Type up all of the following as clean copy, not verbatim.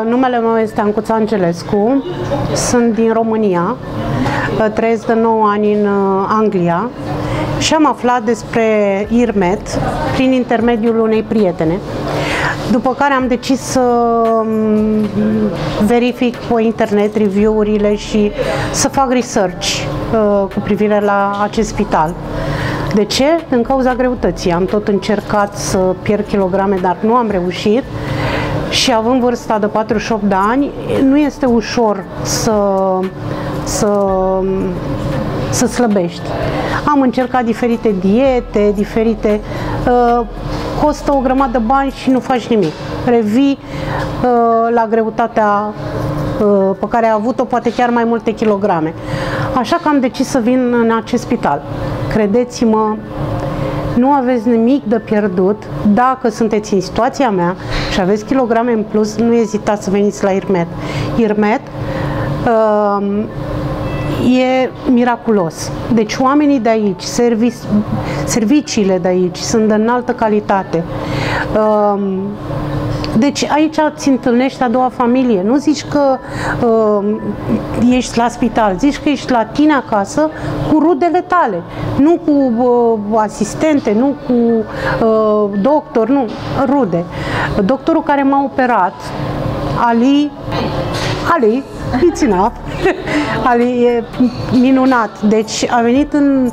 Numele meu este Ancuța Angelescu, sunt din România, trăiesc de 9 ani în Anglia și am aflat despre IRMET prin intermediul unei prietene. După care am decis să verific pe internet review-urile și să fac research cu privire la acest spital. De ce? Din cauza greutății. Am tot încercat să pierd kilograme, dar nu am reușit. Și având vârsta de 48 de ani, nu este ușor să slăbești. Am încercat diferite diete, costă o grămadă de bani și nu faci nimic. Revii la greutatea pe care ai avut-o, poate chiar mai multe kilograme. Așa că am decis să vin în acest spital. Credeți-mă, nu aveți nimic de pierdut. Dacă sunteți în situația mea și aveți kilograme în plus, nu ezitați să veniți la IRMET. IRMET e miraculos. Deci oamenii de aici, serviciile de aici sunt de înaltă calitate. Deci aici îți întâlnești a doua familie. Nu zici că ești la spital, zici că ești la tine acasă cu rudele tale. Nu cu asistente, nu cu doctor, nu, rude. Doctorul care m-a operat, Ali, it's enough. Ali e minunat. Deci a venit în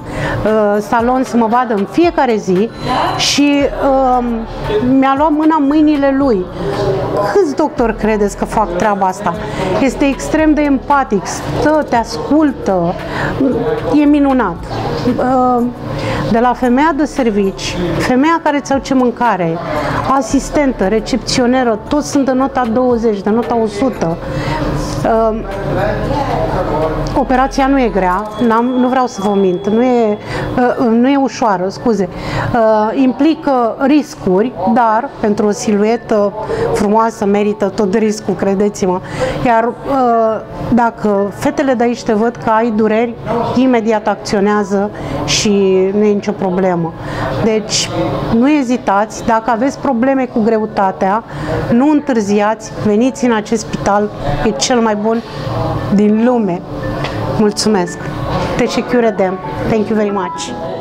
salon să mă vadă în fiecare zi și mi-a luat mâna în mâinile lui. Câți doctori credeți că fac treaba asta? Este extrem de empatic, stă, te ascultă, e minunat. De la femeia de servici, femeia care îți aduce mâncare, asistentă, recepționeră, toți sunt de nota 20, de nota 100. Operația nu e grea, nu vreau să vă mint, nu e ușoară, scuze. Implică riscuri, dar pentru o siluetă frumoasă merită tot riscul, credeți-mă. Iar dacă fetele de aici te văd că ai dureri, imediat acționează și nu e nicio problemă. Deci nu ezitați, dacă aveți probleme cu greutatea, nu întârziați, veniți în acest spital, e cel mai bun din lume. Mulțumesc! Teşekkür ederim. Thank you very much.